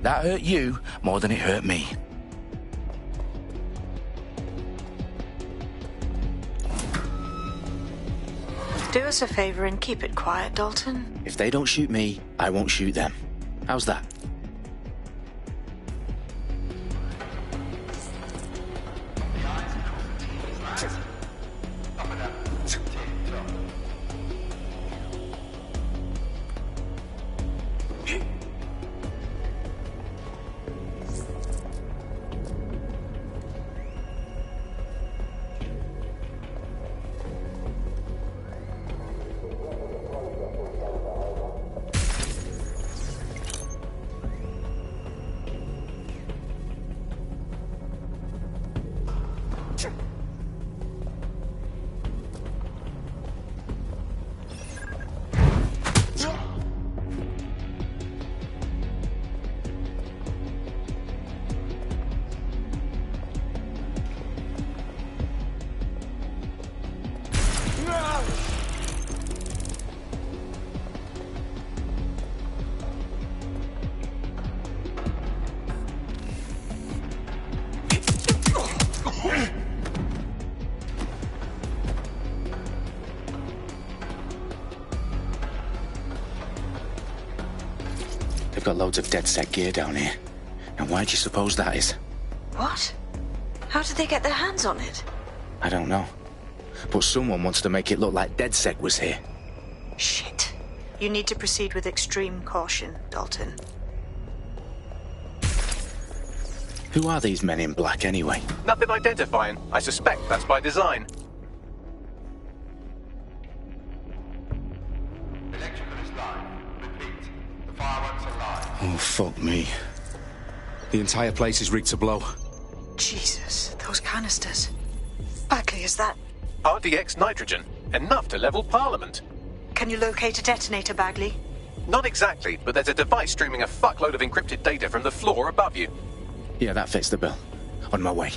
That hurt you more than it hurt me. Do us a favor and keep it quiet, Dalton. If they don't shoot me, I won't shoot them. How's that? They've got loads of dead-set gear down here. And why do you suppose that is? What? How did they get their hands on it? I don't know. But someone wants to make it look like DedSec was here. Shit. You need to proceed with extreme caution, Dalton. Who are these men in black anyway? Nothing identifying. I suspect that's by design. Electrical is live. Repeat. The fireworks are live. Oh, fuck me. The entire place is rigged to blow. Jesus, those canisters. Bagley, is that... RDX nitrogen. Enough to level Parliament. Can you locate a detonator, Bagley? Not exactly, but there's a device streaming a fuckload of encrypted data from the floor above you. Yeah, that fits the bill. On my way.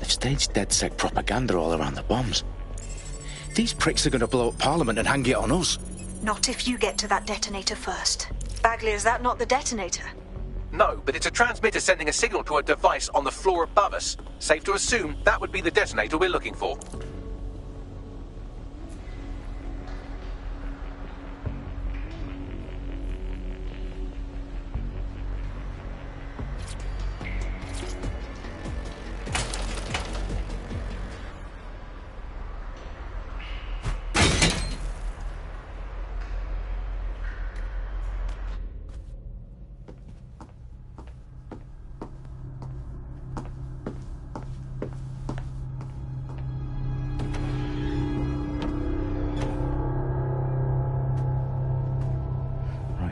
Staged DedSec propaganda all around the bombs. These pricks are going to blow up Parliament and hang it on us. Not if you get to that detonator first. Bagley, is that not the detonator? No, but it's a transmitter sending a signal to a device on the floor above us. Safe to assume that would be the detonator we're looking for.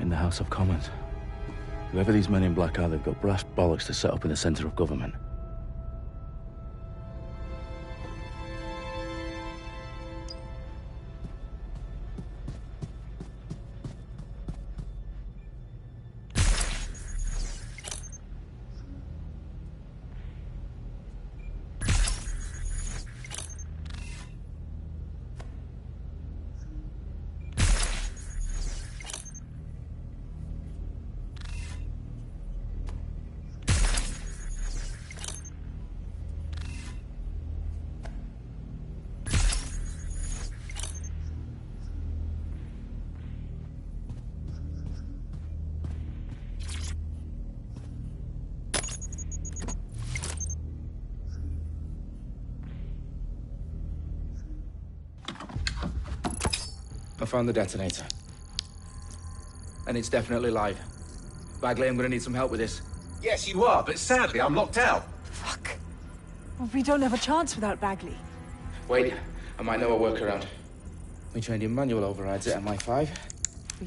The House of Commons. Whoever these men in black are, they've got brass bollocks to set up in the centre of government. I found the detonator. And it's definitely live. Bagley, I'm gonna need some help with this. Yes, you are, but sadly, I'm locked out. Fuck. Well, we don't have a chance without Bagley. Wait, I might know a workaround. We trained in manual overrides at MI5.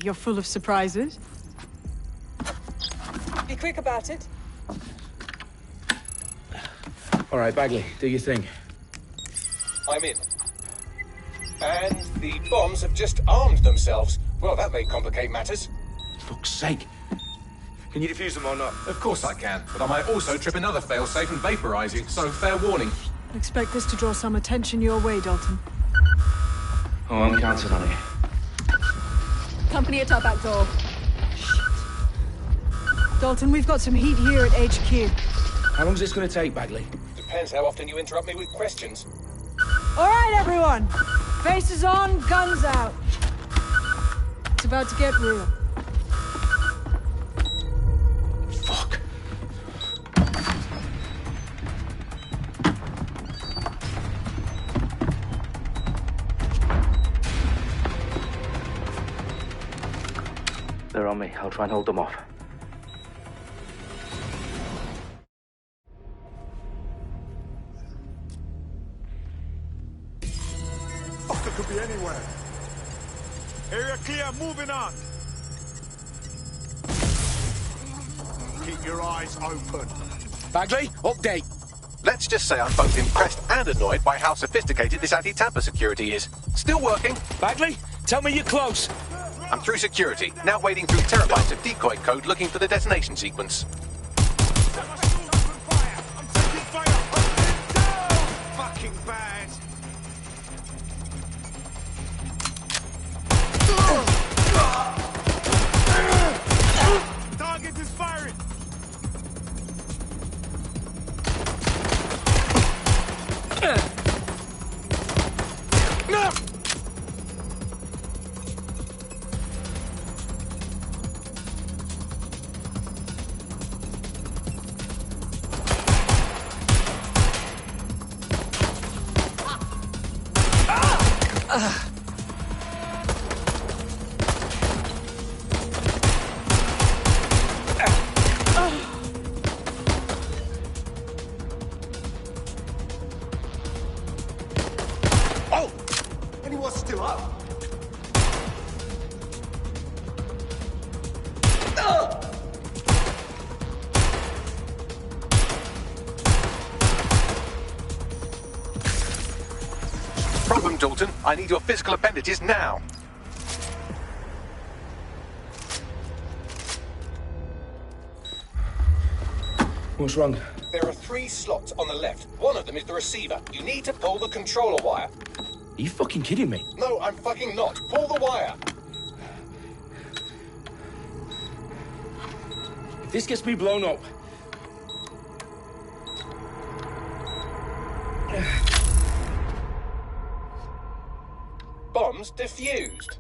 You're full of surprises. Be quick about it. All right, Bagley, do your thing. I'm in. And the bombs have just armed themselves. Well, that may complicate matters. Fuck's sake. Can you defuse them or not? Of course I can, but I might also trip another failsafe and vaporize you, so fair warning. I expect this to draw some attention your way, Dalton. Oh, I'm counting on it. Company at our back door. Shit. Dalton, we've got some heat here at HQ. How long is this gonna take, Bagley? Depends how often you interrupt me with questions. All right, everyone. Faces on, guns out. It's about to get real. Fuck. They're on me. I'll try and hold them off. Fucker could be anywhere. Area clear, moving on. Keep your eyes open. Bagley, update. Let's just say I'm both impressed and annoyed by how sophisticated this anti-tamper security is. Still working. Bagley, tell me you're close. I'm through security, now wading through terabytes of decoy code looking for the detonation sequence. I'm taking fire. Open down. Fucking bad. Target is firing. Anyone's still up? Problem, Dalton. I need your physical appendages now. What's wrong? There are 3 slots on the left. One of them is the receiver. You need to pull the controller wire. Are you fucking kidding me? No, I'm fucking not. Pull the wire. If this gets me blown up... Bombs defused.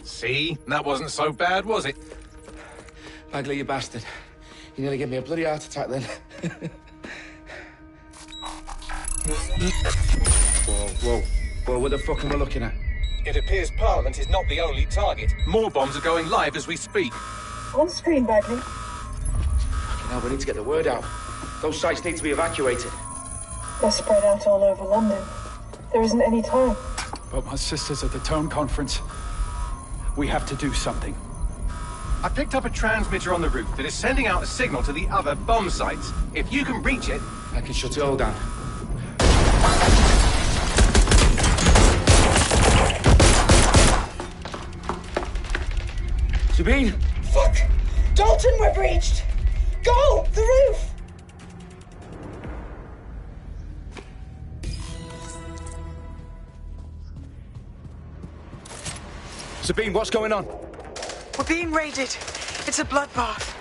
See? That wasn't so bad, was it? Bagley, you bastard. You nearly gave me a bloody heart attack then. Whoa, what the fuck am I looking at? It appears Parliament is not the only target. More bombs are going live as we speak. On screen, Bagley. Now we need to get the word out. Those sites need to be evacuated. They're spread out all over London. There isn't any time. But my sister's at the town conference. We have to do something. I picked up a transmitter on the roof that is sending out a signal to the other bomb sites. If you can reach it... I can shut it all down. Sabine! Fuck! Dalton, we're breached! Go! The roof! Sabine, what's going on? We're being raided. It's a bloodbath.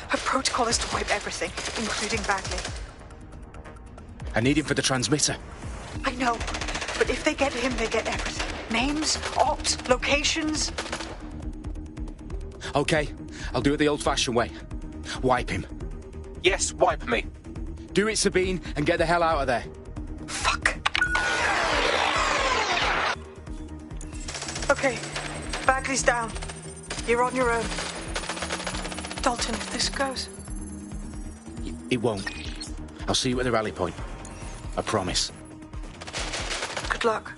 Her protocol is to wipe everything, including Bagley. I need him for the transmitter. I know, but if they get him, they get everything. Names, ops, locations. Okay, I'll do it the old-fashioned way. Wipe him. Yes, wipe me. Do it, Sabine, and get the hell out of there. Fuck. Okay, Bagley's down. You're on your own. Dalton, if this goes. It won't. I'll see you at the rally point. I promise. Good luck.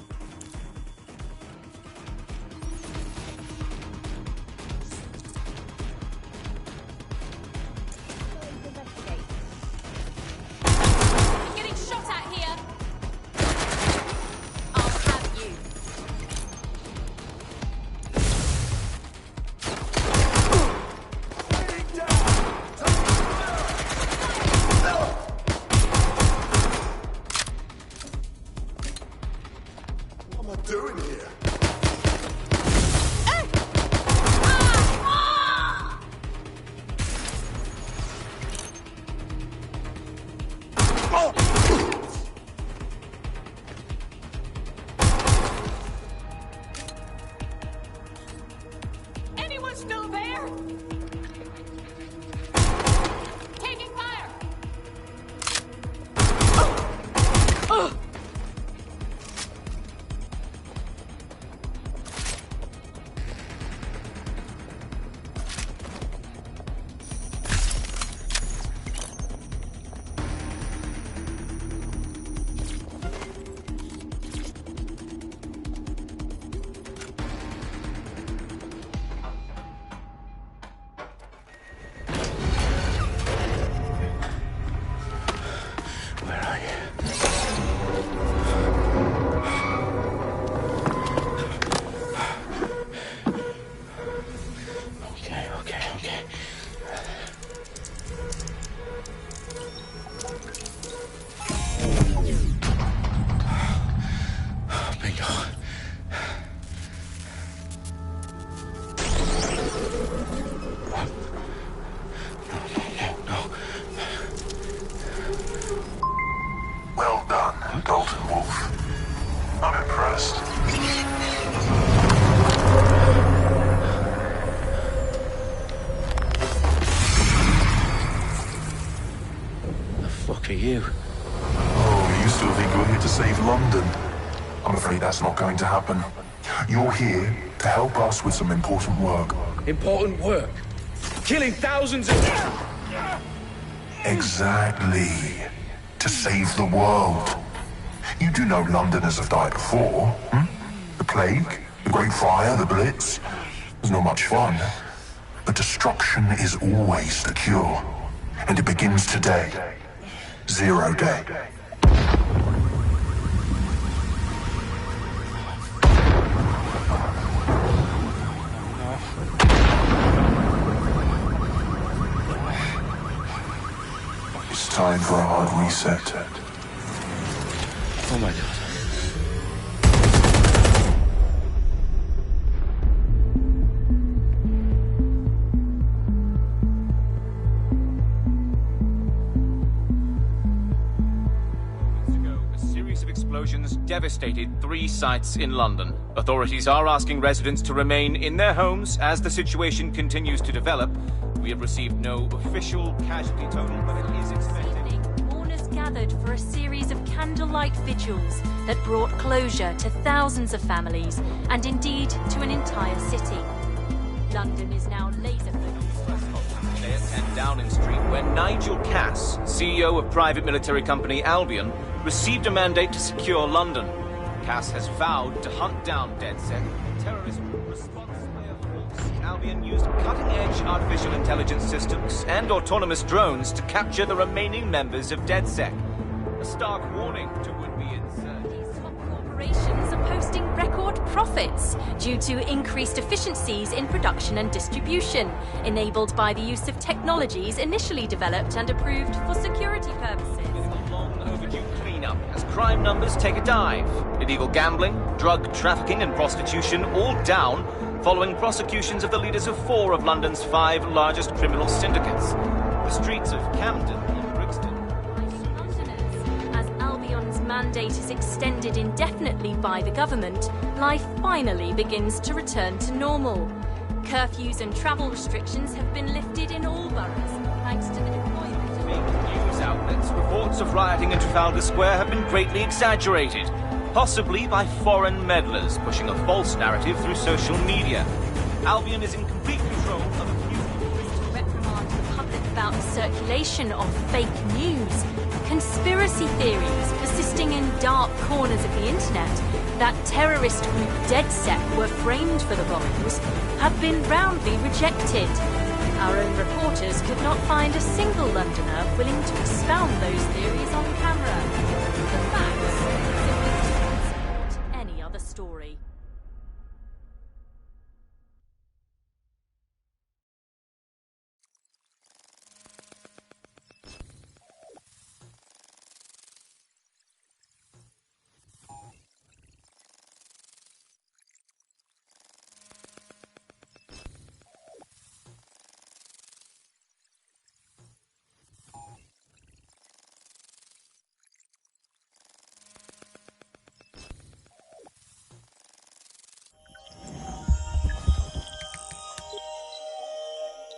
Getting shot at here. I'll have you. What am I doing here? Anyone still there? Taking fire. Where are you? Okay. Bingo. No. Well done, Dalton Wolf. I'm impressed. The fuck are you? Oh, you still think you're here to save London? I'm afraid that's not going to happen. You're here to help us with some important work. Important work. Killing thousands of... Exactly. To save the world. You do know Londoners have died before, hmm? The Plague, the Great Fire, the Blitz. It's not much fun. But destruction is always the cure. And it begins today. 0 day. It's time for a hard reset. Oh my god. A series of explosions devastated 3 sites in London. Authorities are asking residents to remain in their homes as the situation continues to develop. We have received no official casualty total, but it is expected. Mourners gathered for a series of candlelight vigils that brought closure to thousands of families and indeed to an entire city. London is now laser-focused. Today at 10 Downing Street, where Nigel Cass, CEO of private military company Albion, received a mandate to secure London. Cass has vowed to hunt down DedSec, terrorism response by a force. Albion used cutting-edge artificial intelligence systems and autonomous drones to capture the remaining members of DedSec. A stark warning to would-be insurgents. Top corporations are posting record profits due to increased efficiencies in production and distribution, enabled by the use of technologies initially developed and approved for security purposes. A long overdue cleanup as crime numbers take a dive. Illegal gambling, drug trafficking and prostitution all down following prosecutions of the leaders of 4 of London's 5 largest criminal syndicates. The streets of Camden and Brixton. Londoners, as Albion's mandate is extended indefinitely by the government, life finally begins to return to normal. Curfews and travel restrictions have been lifted in all boroughs, thanks to the deployment of... News outlets, reports of rioting in Trafalgar Square have been greatly exaggerated, possibly by foreign meddlers pushing a false narrative through social media. Albion is in complete control of a few... reprimand about the circulation of fake news, conspiracy theories persisting in dark corners of the internet that terrorist group DedSec were framed for the bombings have been roundly rejected. Our own reporters could not find a single Londoner willing to expound those theories on camera. The facts simply support any other story.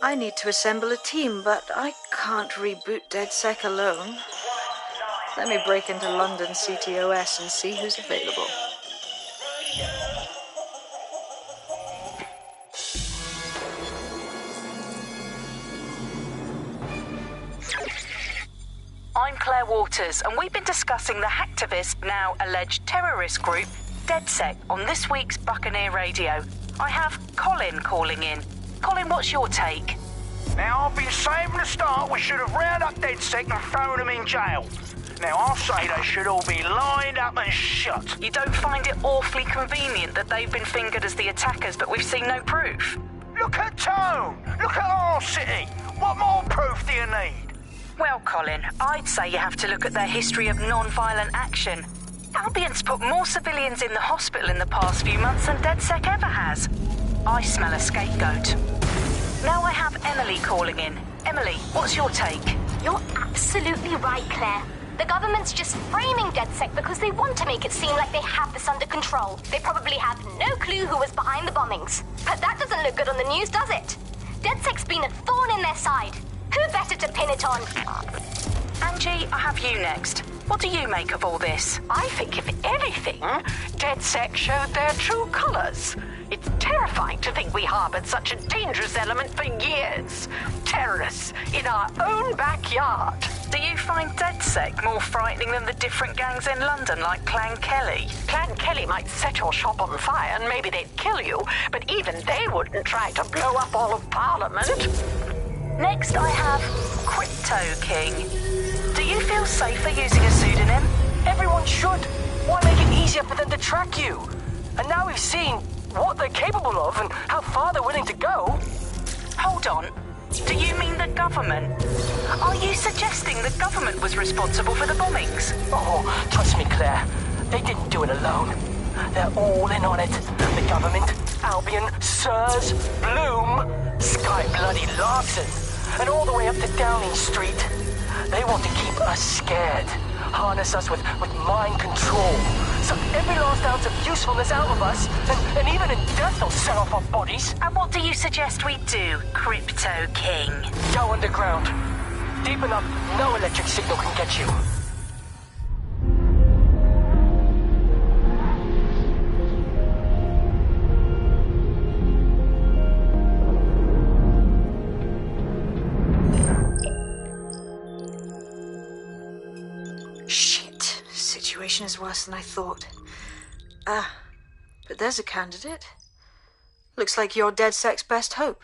I need to assemble a team, but I can't reboot DedSec alone. Let me break into London CTOS and see who's available. I'm Claire Waters, and we've been discussing the hacktivist, now alleged terrorist group, DedSec, on this week's Buccaneer Radio. I have Colin calling in. Colin, what's your take? Now, I've been saying from the start we should have rounded up DedSec and thrown them in jail. Now, I'll say they should all be lined up and shot. You don't find it awfully convenient that they've been fingered as the attackers, but we've seen no proof? Look at Tone! Look at our city! What more proof do you need? Well, Colin, I'd say you have to look at their history of non-violent action. Albion's put more civilians in the hospital in the past few months than DedSec ever has. I smell a scapegoat. Now I have Emily calling in. Emily, what's your take? You're absolutely right, Claire. The government's just framing DedSec because they want to make it seem like they have this under control. They probably have no clue who was behind the bombings. But that doesn't look good on the news, does it? DedSec's been a thorn in their side. Who better to pin it on? Angie, I have you next. What do you make of all this? I think, if anything, DedSec showed their true colours. It's terrifying to think we harboured such a dangerous element for years. Terrorists in our own backyard. Do you find DedSec more frightening than the different gangs in London, like Clan Kelly? Clan Kelly might set your shop on fire and maybe they'd kill you, but even they wouldn't try to blow up all of Parliament. Next, I have Crypto King. Do you feel safer using a pseudonym? Everyone should. Why make it easier for them to track you? And now we've seen what they're capable of and how far they're willing to go. Hold on. Do you mean the government? Are you suggesting the government was responsible for the bombings? Oh, trust me, Claire. They didn't do it alone. They're all in on it. The government, Albion, Sirs, Bloom, Sky Bloody Larson, and all the way up to Downing Street. They want to keep us scared, harness us with mind control, suck every last ounce of usefulness out of us, and even in death they'll set off our bodies. And what do you suggest we do, Crypto King? Go underground. Deep enough, no electric signal can get you. Situation is worse than I thought. But there's a candidate. Looks like you're DedSec's best hope.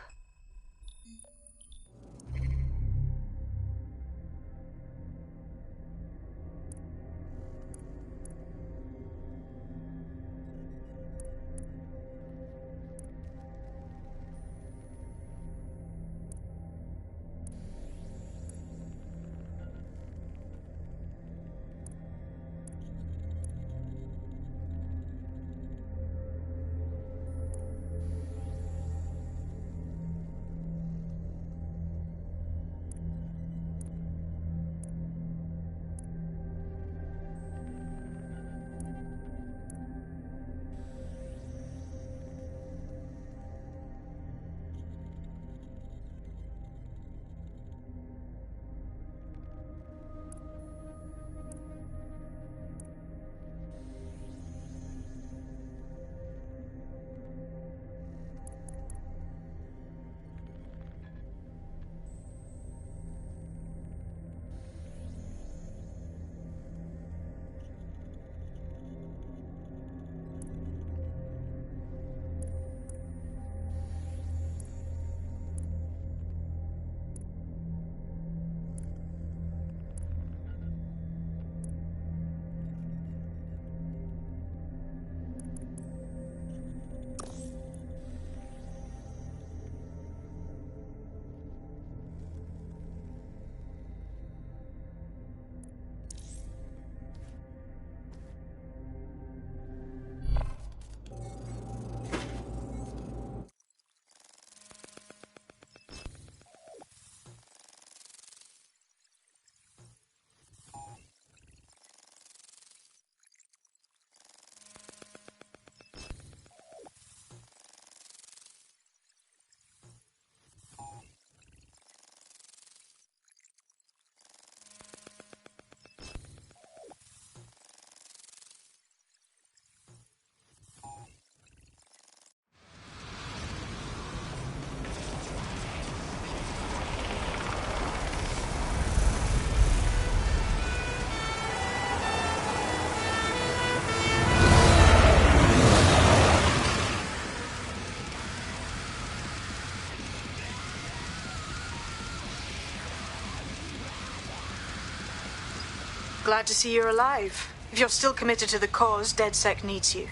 glad to see you're alive. If you're still committed to the cause, DedSec needs you.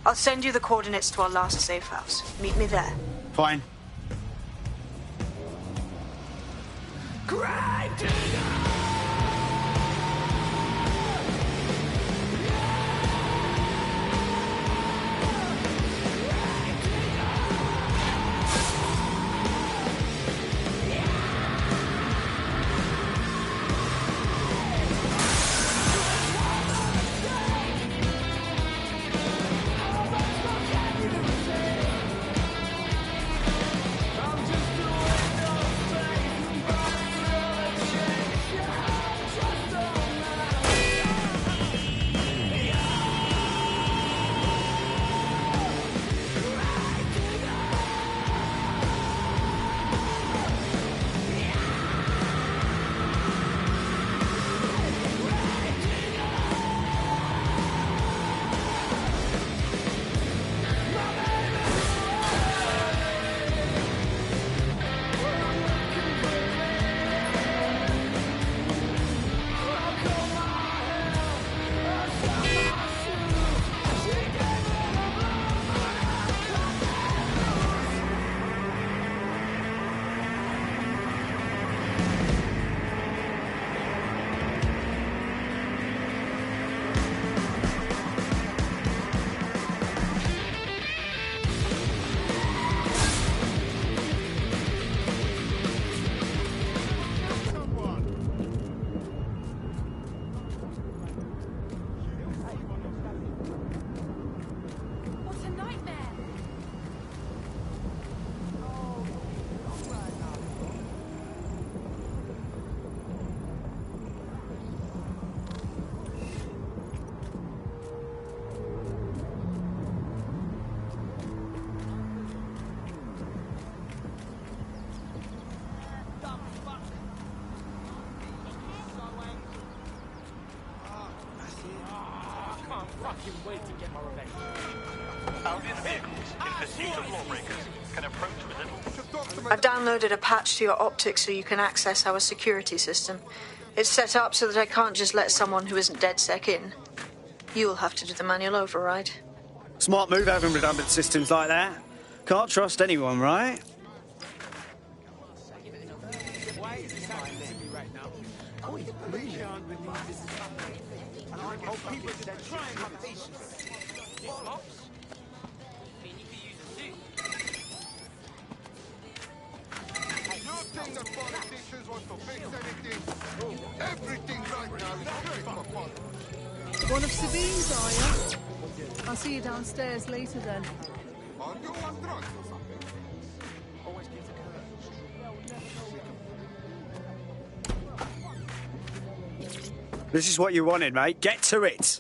I'll send you the coordinates to our last safe house. Meet me there. Fine. I've downloaded a patch to your optics so you can access our security system. It's set up so that I can't just let someone who isn't DedSec in. You'll have to do the manual override. Smart move having redundant systems like that. Can't trust anyone, right? One of Sabine's, are you? I'll see you downstairs later then. This is what you wanted, mate. Get to it.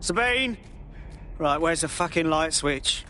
Sabine! Right, where's the fucking light switch?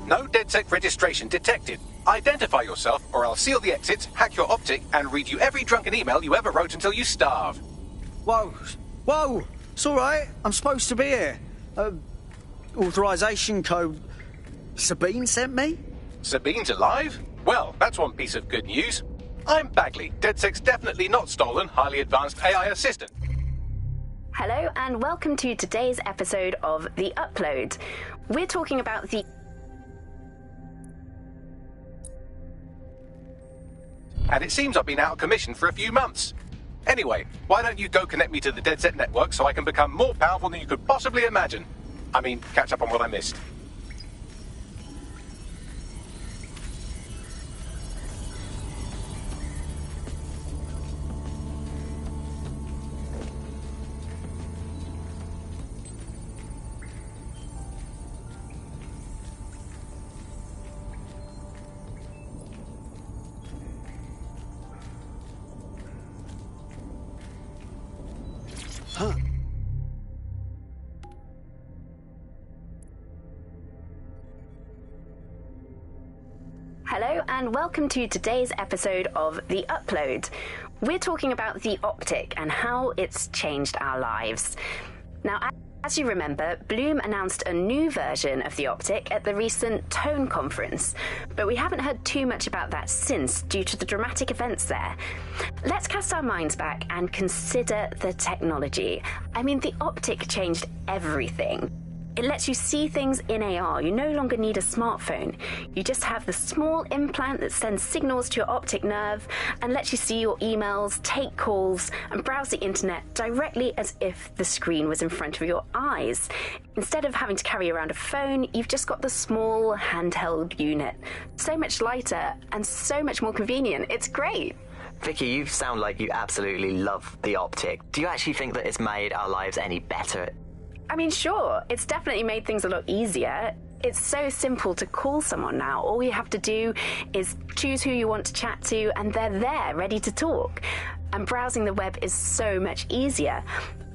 No DedSec registration detected. Identify yourself, or I'll seal the exits, hack your optic, and read you every drunken email you ever wrote until you starve. Whoa! Whoa! It's all right. I'm supposed to be here. Authorization code... Sabine sent me? Sabine's alive? Well, that's one piece of good news. I'm Bagley, DedSec's definitely not stolen, highly advanced AI assistant. Hello and welcome to today's episode of The Upload. We're talking about the... And it seems I've been out of commission for a few months. Anyway, why don't you go connect me to the DedSec network so I can become more powerful than you could possibly imagine? I mean, catch up on what I missed. Huh. Hello and welcome to today's episode of The Upload. We're talking about the optic and how it's changed our lives. Now, as you remember, Bloom announced a new version of the optic at the recent Tone conference, but we haven't heard too much about that since due to the dramatic events there. Let's cast our minds back and consider the technology. I mean, the optic changed everything. It lets you see things in AR. You no longer need a smartphone. You just have the small implant that sends signals to your optic nerve and lets you see your emails, take calls, and browse the internet directly as if the screen was in front of your eyes. Instead of having to carry around a phone, you've just got the small handheld unit. So much lighter and so much more convenient. It's great. Vicky, you sound like you absolutely love the optic. Do you actually think that it's made our lives any better? I mean, sure, it's definitely made things a lot easier. It's so simple to call someone now. All you have to do is choose who you want to chat to, and they're there, ready to talk. And browsing the web is so much easier.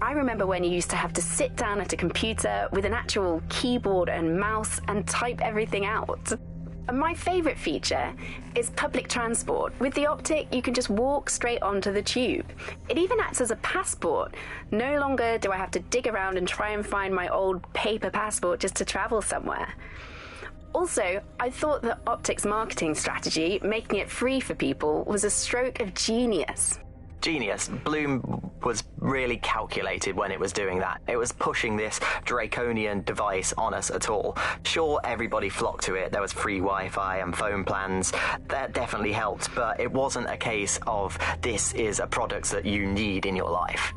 I remember when you used to have to sit down at a computer with an actual keyboard and mouse and type everything out. And my favourite feature is public transport. With the optic, you can just walk straight onto the tube. It even acts as a passport. No longer do I have to dig around and try and find my old paper passport just to travel somewhere. Also, I thought that optic's marketing strategy, making it free for people, was a stroke of genius. Genius. Bloom was really calculated when it was doing that. It was pushing this draconian device on us at all. Sure, everybody flocked to it. There was free Wi-Fi and phone plans. That definitely helped, but it wasn't a case of this is a product that you need in your life.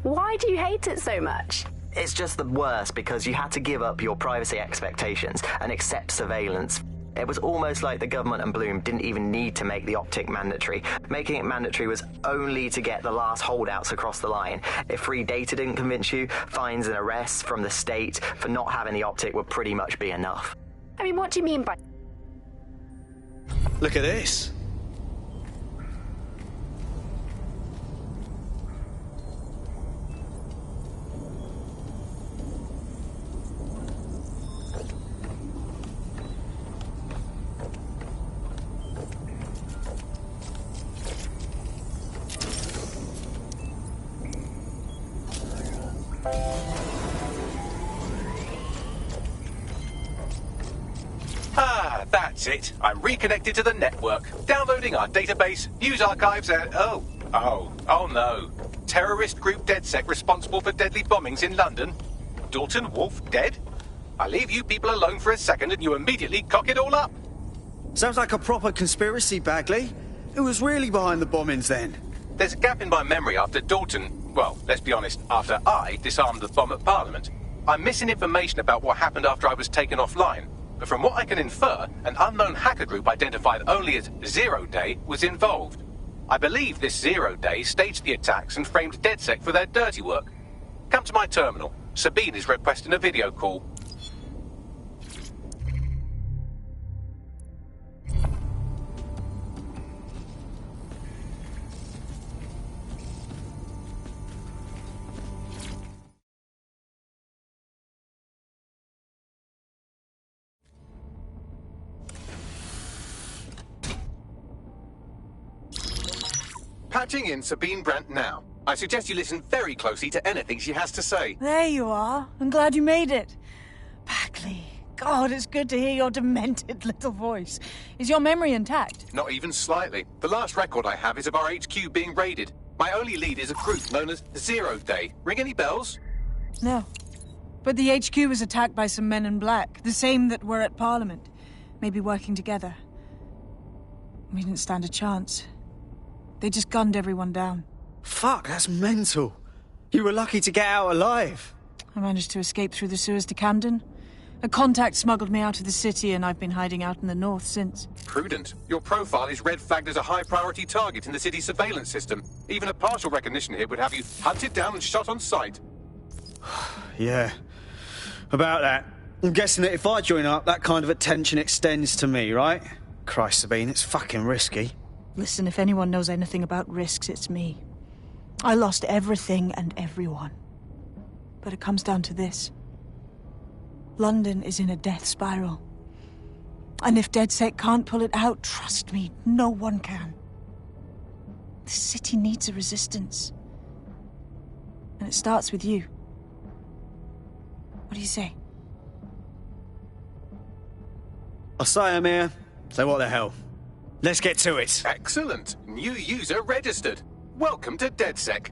Why do you hate it so much? It's just the worst because you had to give up your privacy expectations and accept surveillance. It was almost like the government and Bloom didn't even need to make the optic mandatory. Making it mandatory was only to get the last holdouts across the line. If free data didn't convince you, fines and arrests from the state for not having the optic would pretty much be enough. I mean, what do you mean by... Look at this. Ah, that's it. I'm reconnected to the network, downloading our database, news archives, and... Oh no. Terrorist group DedSec responsible for deadly bombings in London? Dalton Wolf dead? I leave you people alone for a second and you immediately cock it all up. Sounds like a proper conspiracy, Bagley. Who was really behind the bombings then? There's a gap in my memory after Dalton... Well, let's be honest, after I disarmed the bomb at Parliament. I'm missing information about what happened after I was taken offline. But from what I can infer, an unknown hacker group identified only as Zero Day was involved. I believe this Zero Day staged the attacks and framed DedSec for their dirty work. Come to my terminal. Sabine is requesting a video call. patching in Sabine Brandt now. I suggest you listen very closely to anything she has to say. There you are. I'm glad you made it. Bagley. God, it's good to hear your demented little voice. Is your memory intact? Not even slightly. The last record I have is of our HQ being raided. My only lead is a group known as 0 Day. Ring any bells? No. But the HQ was attacked by some men in black, the same that were at Parliament. Maybe working together. We didn't stand a chance. They just gunned everyone down. Fuck, that's mental. You were lucky to get out alive. I managed to escape through the sewers to Camden. A contact smuggled me out of the city, and I've been hiding out in the north since. Prudent. Your profile is red flagged as a high-priority target in the city's surveillance system. Even a partial recognition here would have you hunted down and shot on sight. Yeah. About that. I'm guessing that if I join up, that kind of attention extends to me, right? Christ, Sabine, it's fucking risky. Listen, if anyone knows anything about risks, it's me. I lost everything and everyone. But it comes down to this. London is in a death spiral. And if DedSec can't pull it out, trust me, no one can. The city needs a resistance. And it starts with you. What do you say? I'll say I'm here, so what the hell? Let's get to it. Excellent. New user registered. Welcome to DedSec.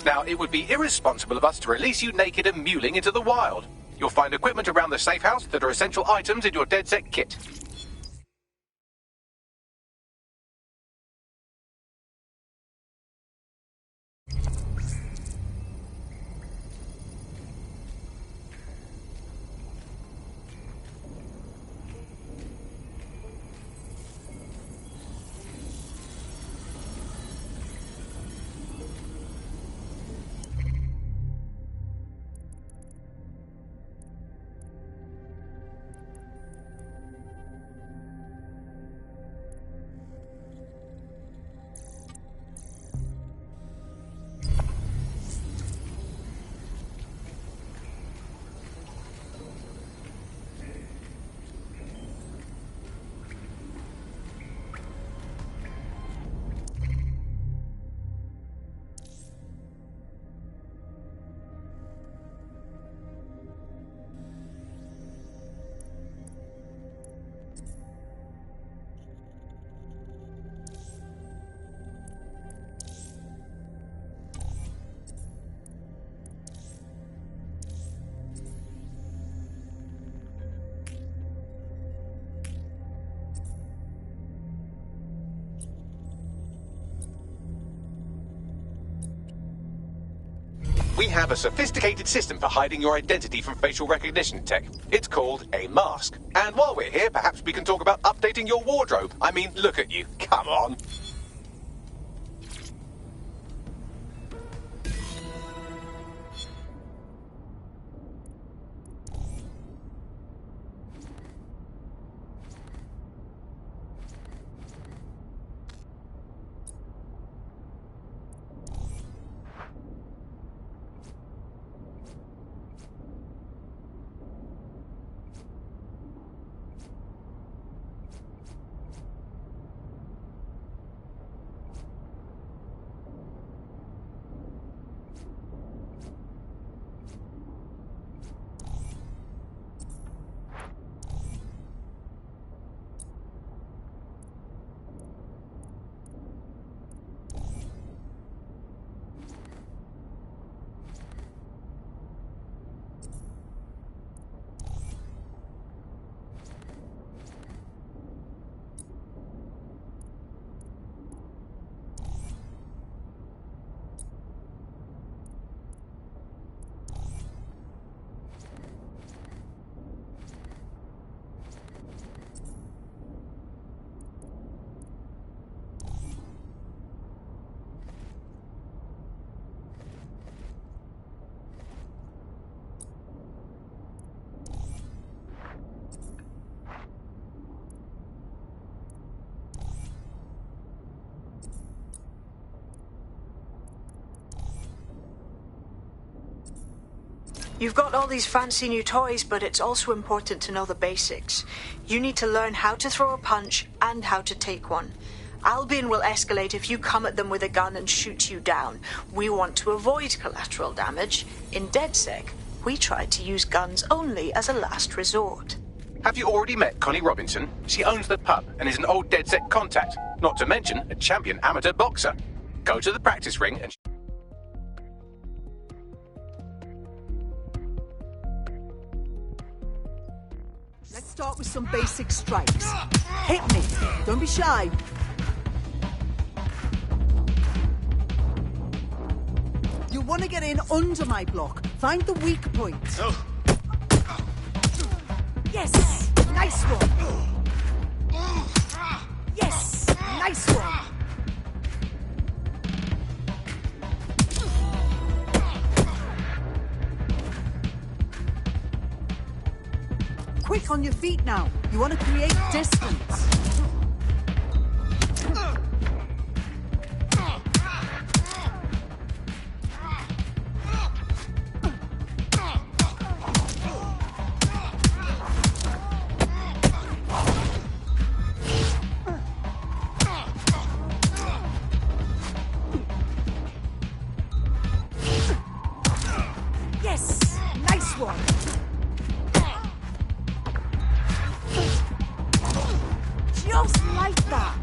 Now, it would be irresponsible of us to release you naked and mewling into the wild. You'll find equipment around the safe house that are essential items in your DedSec kit. We have a sophisticated system for hiding your identity from facial recognition tech. It's called a mask. And while we're here, perhaps we can talk about updating your wardrobe. I mean, look at you. Come on. You've got all these fancy new toys, but it's also important to know the basics. You need to learn how to throw a punch and how to take one. Albion will escalate if you come at them with a gun and shoot you down. We want to avoid collateral damage. In DedSec, we try to use guns only as a last resort. Have you already met Connie Robinson? She owns the pub and is an old DedSec contact, not to mention a champion amateur boxer. Go to the practice ring and... Let's start with some basic strikes. Hit me. Don't be shy. You'll want to get in under my block. Find the weak point. Oh. Yes! Nice one! Yes! Nice one! Quick on your feet now. You want to create distance. Yes! Nice one! Just like that.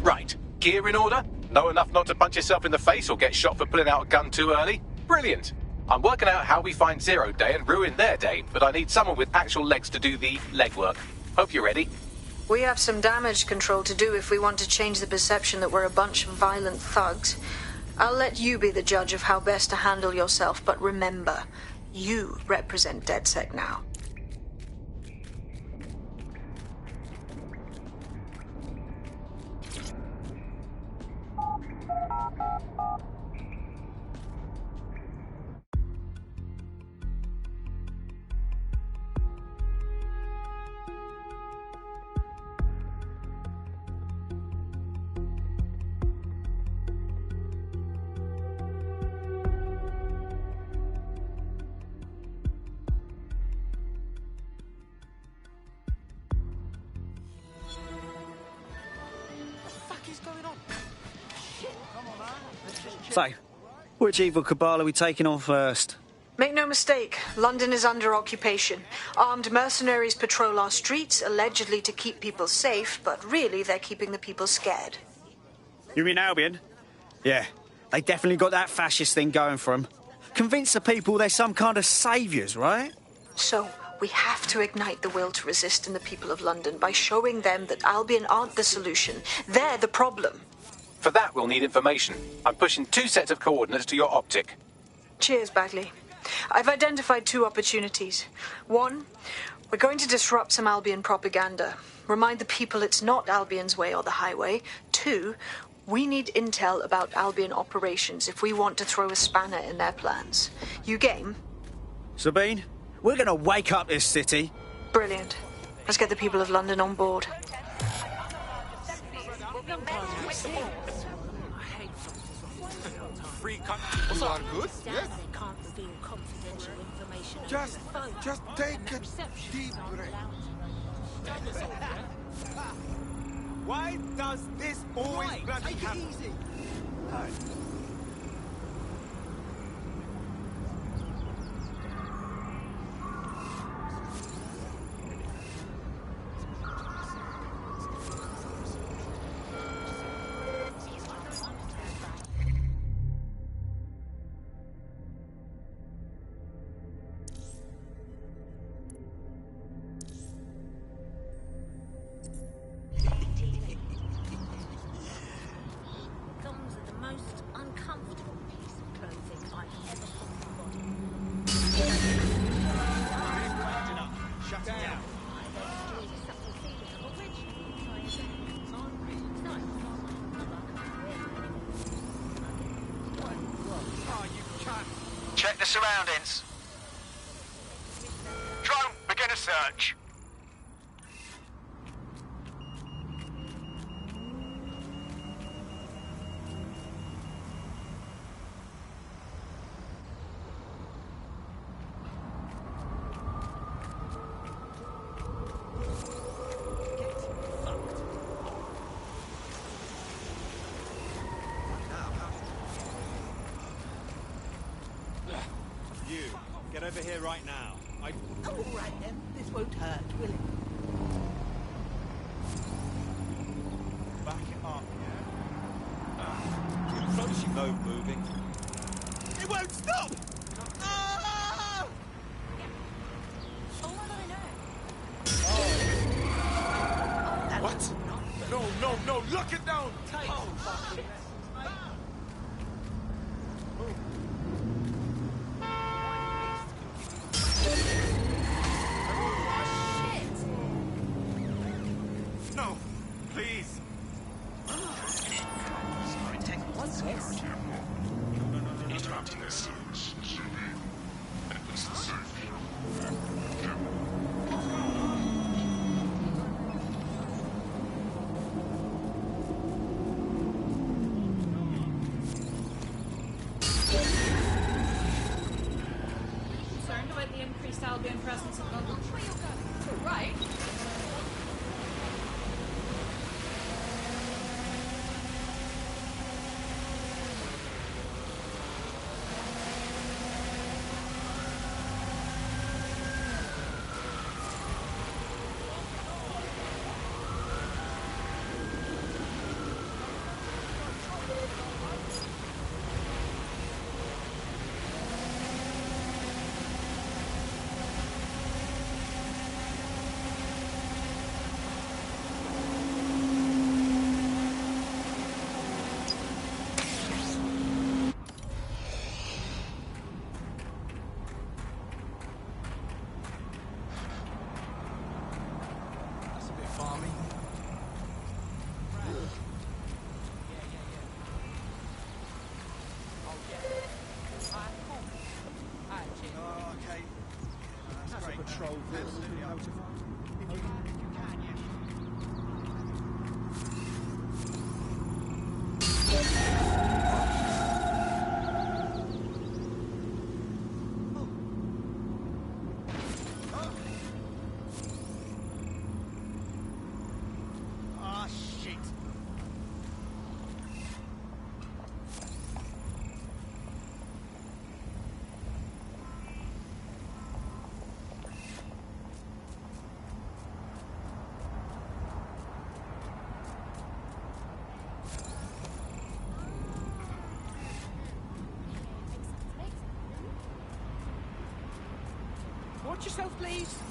Right. Gear in order? Know enough not to punch yourself in the face or get shot for pulling out a gun too early? Brilliant. I'm working out how we find Zero Day and ruin their day, but I need someone with actual legs to do the legwork. Hope you're ready. We have some damage control to do if we want to change the perception that we're a bunch of violent thugs. I'll let you be the judge of how best to handle yourself, but remember, you represent DedSec now. So, which evil cabal are we taking on first? Make no mistake, London is under occupation. Armed mercenaries patrol our streets, allegedly to keep people safe, but really they're keeping the people scared. You mean Albion? Yeah, they definitely got that fascist thing going for them. Convince the people they're some kind of saviours, right? So, we have to ignite the will to resist in the people of London by showing them that Albion aren't the solution. They're the problem. For that, we'll need information. I'm pushing 2 sets of coordinates to your optic. Cheers, Bagley. I've identified 2 opportunities. 1, we're going to disrupt some Albion propaganda. Remind the people it's not Albion's way or the highway. 2, we need intel about Albion operations if we want to throw a spanner in their plans. You game? Sabine, we're going to wake up this city. Brilliant. Let's get the people of London on board. Free country are good, yes? They can't reveal confidential information. Just take a deep breath. Why does this always bloody happen? Take it easy. Check the surroundings. Drone, begin a search. Get over here right now. Oh, all right then. This won't hurt, will it? Back it up, yeah? As long as you know moving. It won't stop! Ah! What? No, lock it down! No, please. Interrupting this. It's safe. Concerned about the increased Albion presence in London? Which way you're going? Right. Patrol this. Ah, shit. Watch yourself, please.